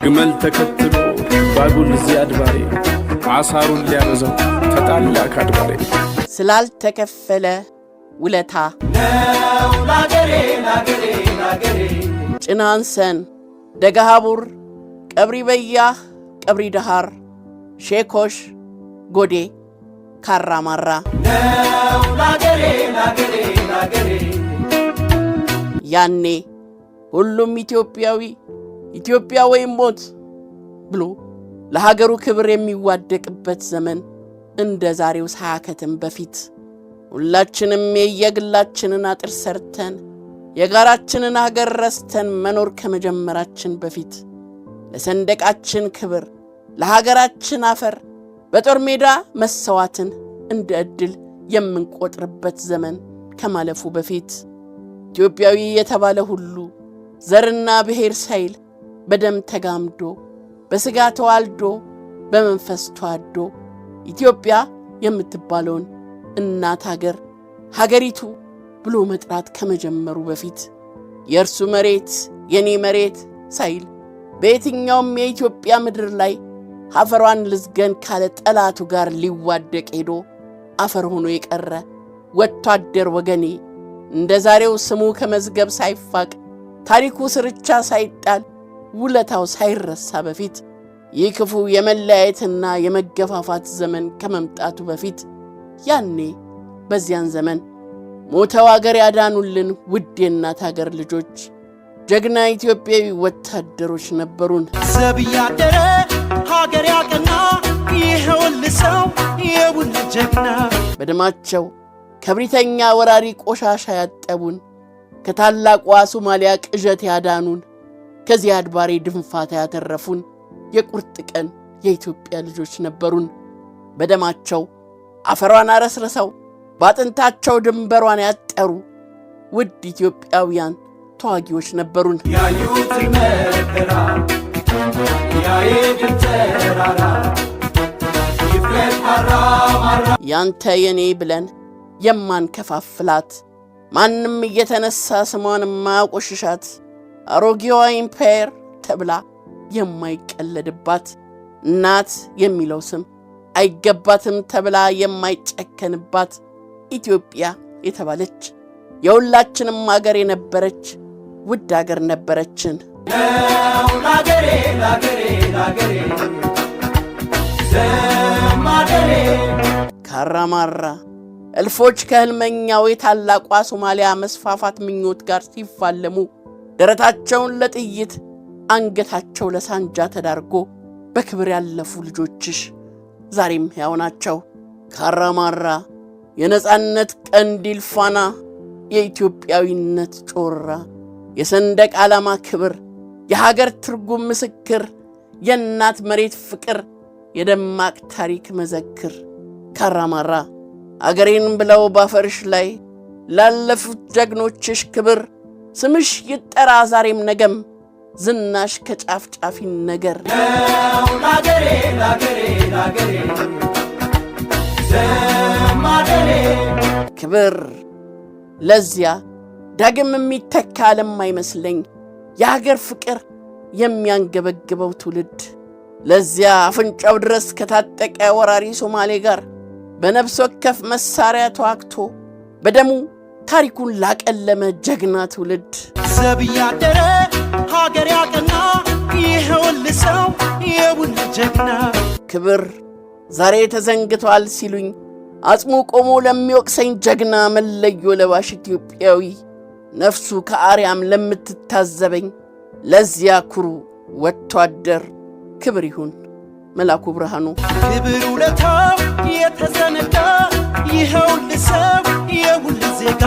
ግመል ተከትሎ ባጉል ዚያድ ባሬ አሳሩን ሊያበዛው ተጣላ ካድባሬ ስላልተከፈለ ውለታ ነው ላገሬ ጭናንሰን ደጋሃቡር ቀብሪ በያህ ቀብሪ ዳሃር ሼኮሽ ጎዴ ካራማራ ነው ላገሬ ያኔ ሁሉም ኢትዮጵያ ወይም ሞት ብሎ ለሀገሩ ክብር የሚዋደቅበት ዘመን እንደ ዛሬው ሳያከትም በፊት ሁላችንም የየግላችንን አጥር ሰርተን የጋራችንን ሀገር ረስተን መኖር ከመጀመራችን በፊት ለሰንደቃችን ክብር ለሀገራችን አፈር በጦር ሜዳ መሰዋትን እንደ ዕድል የምንቆጥርበት ዘመን ከማለፉ በፊት ኢትዮጵያዊ የተባለ ሁሉ ዘርና ብሔር ሳይል በደም ተጋምዶ በስጋ ተዋልዶ በመንፈስ ተዋዶ ኢትዮጵያ የምትባለውን እናት ሀገሪቱ ብሎ መጥራት ከመጀመሩ በፊት የእርሱ መሬት የኔ መሬት ሳይል በየትኛውም የኢትዮጵያ ምድር ላይ አፈሯን ልዝገን ካለ ጠላቱ ጋር ሊዋደቅ ሄዶ አፈር ሆኖ የቀረ ወታደር ወገኔ እንደ ዛሬው ስሙ ከመዝገብ ሳይፋቅ ታሪኩ ስርቻ ሳይጣል ውለታው ሳይረሳ በፊት ይህ ክፉ የመለያየትና የመገፋፋት ዘመን ከመምጣቱ በፊት ያኔ በዚያን ዘመን ሞተው አገር ያዳኑልን ውድ የእናት ሀገር ልጆች ጀግና ኢትዮጵያዊ ወታደሮች ነበሩን። ዘብያደረ ሀገር ያቀና ይኸውልሰው የቡን ጀግና በደማቸው ከብሪተኛ ወራሪ ቆሻሻ ያጠቡን ከታላቋ ሶማሊያ ቅዠት ያዳኑን ከዚያድ ባሬ ድንፋታ ያተረፉን የቁርጥ ቀን የኢትዮጵያ ልጆች ነበሩን። በደማቸው አፈሯን አረስርሰው ባጥንታቸው ድንበሯን ያጠሩ ውድ ኢትዮጵያውያን ተዋጊዎች ነበሩን። ያዩት መከራ ያየድል ተራራ ይፈራራ ማራ ያንተ የኔ ብለን የማንከፋፍላት ማንም እየተነሳ ስሟን ማቆሽሻት አሮጌዋ ኢምፓየር ተብላ የማይቀለድባት እናት የሚለው ስም አይገባትም ተብላ የማይጨከንባት ኢትዮጵያ የተባለች የሁላችንም ሀገር የነበረች ውድ ሀገር ነበረችን። ላገሬ ዘማደሬ ካራማራ እልፎች ከህልመኛው የታላቋ ሶማሊያ መስፋፋት ምኞት ጋር ሲፋለሙ ደረታቸውን ለጥይት አንገታቸው ለሳንጃ ተዳርጎ በክብር ያለፉ ልጆችሽ ዛሬም ሕያው ናቸው። ካራማራ የነጻነት ቀንዲል ፋና የኢትዮጵያዊነት ጮራ የሰንደቅ ዓላማ ክብር የሀገር ትርጉም ምስክር የእናት መሬት ፍቅር የደማቅ ታሪክ መዘክር ካራማራ አገሬን ብለው ባፈርሽ ላይ ላለፉት ጀግኖችሽ ክብር ስምሽ ይጠራ ዛሬም ነገም ዝናሽ ከጫፍ ጫፍ ይነገር። ላገሬ ዘማደሬ ክብር ለዚያ ዳግም የሚተካ ለማይመስለኝ የሀገር ፍቅር የሚያንገበግበው ትውልድ ለዚያ አፍንጫው ድረስ ከታጠቀ ወራሪ ሶማሌ ጋር በነፍስ ወከፍ መሳሪያ ተዋግቶ በደሙ ታሪኩን ላቀለመ ጀግና ትውልድ ዘብያደረ ሀገር ያቀና ይኸውልሰው የቡን ጀግና ክብር ዛሬ ተዘንግቷል ሲሉኝ አጽሙ ቆሞ ለሚወቅሰኝ ጀግና መለዮ ለባሽ ኢትዮጵያዊ ነፍሱ ከአርያም ለምትታዘበኝ ለዚያ ኩሩ ወታደር ክብር ይሁን መላኩ ብርሃኑ። ክብር ውለታው የተዘነጋ ይኸውልሰው የቡን ዜጋ